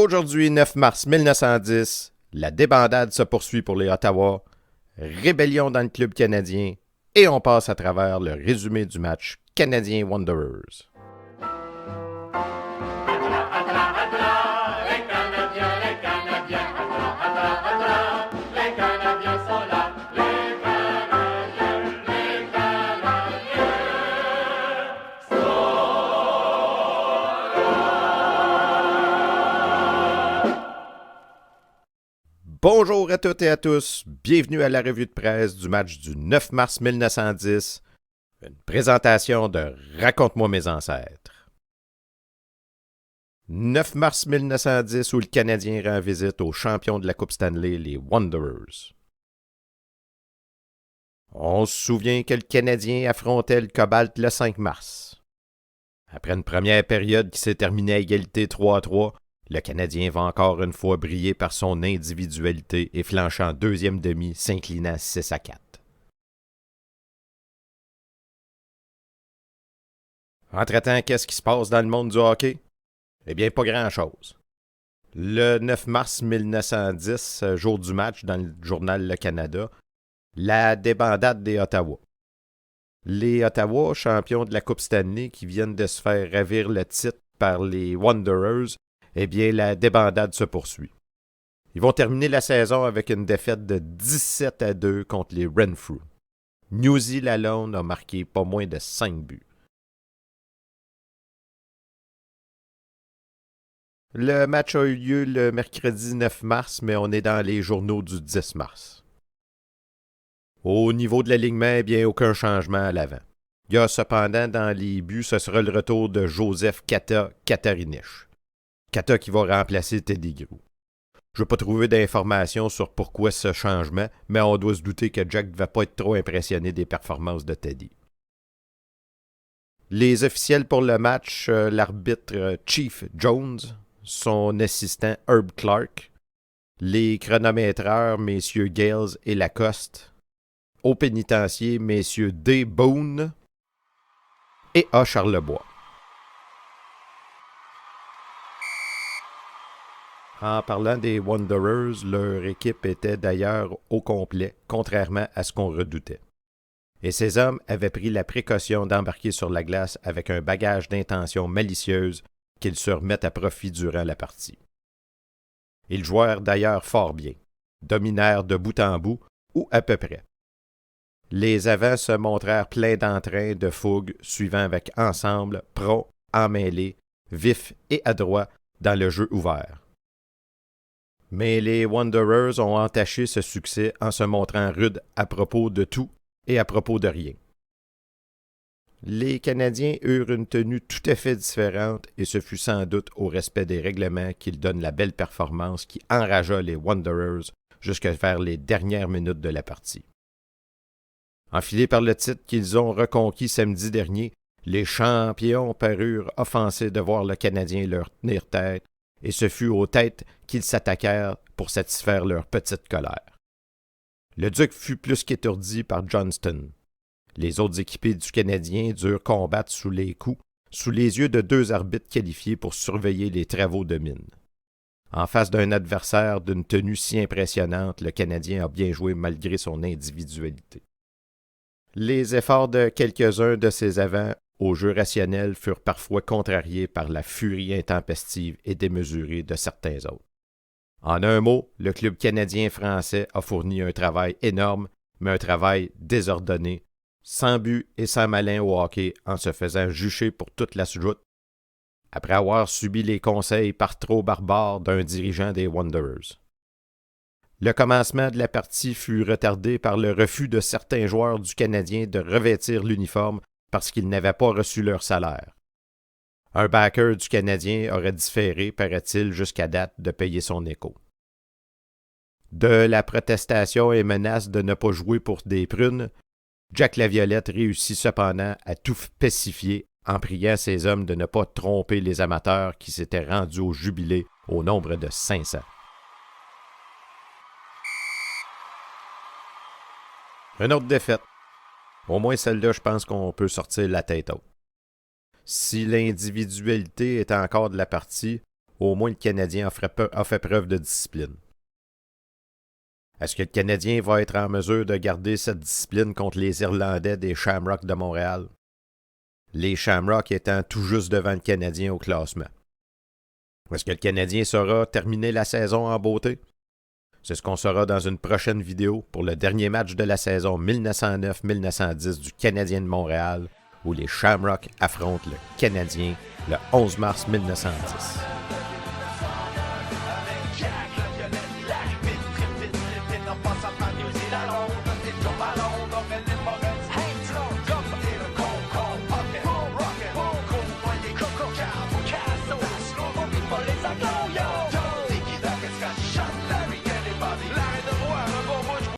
Aujourd'hui, 9 mars 1910, la débandade se poursuit pour les Ottawa, rébellion dans le club canadien, et on passe à travers le résumé du match Canadien Wanderers. Bonjour à toutes et à tous, bienvenue à la revue de presse du match du 9 mars 1910, une présentation de Raconte-moi mes ancêtres. 9 mars 1910 où le Canadien rend visite aux champions de la Coupe Stanley, les Wanderers. On se souvient que le Canadien affrontait le Cobalt le 5 mars. Après une première période qui s'est terminée à égalité 3-3, le Canadien va encore une fois briller par son individualité et flanche en deuxième demi, s'inclinant 6-4. Entre-temps, qu'est-ce qui se passe dans le monde du hockey? Eh bien, pas grand-chose. Le 9 mars 1910, jour du match dans le journal Le Canada, la débandade des Ottawa. Les Ottawa, champions de la Coupe Stanley qui viennent de se faire ravir le titre par les Wanderers, eh bien, la débandade se poursuit. Ils vont terminer la saison avec une défaite de 17-2 contre les Renfrew. Newsy Lalonde a marqué pas moins de 5 buts. Le match a eu lieu le mercredi 9 mars, mais on est dans les journaux du 10 mars. Au niveau de l'alignement, eh bien, aucun changement à l'avant. Il y a cependant dans les buts, ce sera le retour de Joseph Kata-Katarinic. Kata qui va remplacer Teddy Grew. Je n'ai pas trouvé d'informations sur pourquoi ce changement, mais on doit se douter que Jack ne va pas être trop impressionné des performances de Teddy. Les officiels pour le match, l'arbitre Chief Jones, son assistant Herb Clark, les chronométreurs, messieurs Gales et Lacoste, au pénitencier, messieurs D. Boone et A. Charlebois. En parlant des Wanderers, leur équipe était d'ailleurs au complet, contrairement à ce qu'on redoutait. Et ces hommes avaient pris la précaution d'embarquer sur la glace avec un bagage d'intentions malicieuses qu'ils se remettent à profit durant la partie. Ils jouèrent d'ailleurs fort bien, dominèrent de bout en bout, ou à peu près. Les avants se montrèrent pleins d'entrain, de fougue, suivant avec ensemble, prompts, emmêlés, vifs et adroits dans le jeu ouvert. Mais les Wanderers ont entaché ce succès en se montrant rudes à propos de tout et à propos de rien. Les Canadiens eurent une tenue tout à fait différente et ce fut sans doute au respect des règlements qu'ils donnent la belle performance qui enragea les Wanderers jusque vers les dernières minutes de la partie. Enfilés par le titre qu'ils ont reconquis samedi dernier, les champions parurent offensés de voir le Canadien leur tenir tête, et ce fut aux têtes qu'ils s'attaquèrent pour satisfaire leur petite colère. Le Duc fut plus qu'étourdi par Johnston. Les autres équipés du Canadien durent combattre sous les coups, sous les yeux de deux arbitres qualifiés pour surveiller les travaux de mine. En face d'un adversaire d'une tenue si impressionnante, le Canadien a bien joué malgré son individualité. Les efforts de quelques-uns de ses avants au jeu rationnel furent parfois contrariés par la furie intempestive et démesurée de certains autres. En un mot, le club canadien-français a fourni un travail énorme, mais un travail désordonné, sans but et sans malin au hockey, en se faisant jucher pour toute la joute, après avoir subi les conseils par trop barbares d'un dirigeant des Wanderers. Le commencement de la partie fut retardé par le refus de certains joueurs du Canadien de revêtir l'uniforme parce qu'ils n'avaient pas reçu leur salaire. Un backer du Canadien aurait différé, paraît-il, jusqu'à date de payer son écho. De la protestation et menace de ne pas jouer pour des prunes, Jack Laviolette réussit cependant à tout pacifier en priant ses hommes de ne pas tromper les amateurs qui s'étaient rendus au jubilé au nombre de 500. Une autre défaite. Au moins celle-là, je pense qu'on peut sortir la tête haute. Si l'individualité est encore de la partie, au moins le Canadien a fait preuve de discipline. Est-ce que le Canadien va être en mesure de garder cette discipline contre les Irlandais des Shamrocks de Montréal? Les Shamrocks étant tout juste devant le Canadien au classement. Est-ce que le Canadien saura terminer la saison en beauté? C'est ce qu'on saura dans une prochaine vidéo pour le dernier match de la saison 1909-1910 du Canadien de Montréal, où les Shamrocks affrontent le Canadien le 11 mars 1910.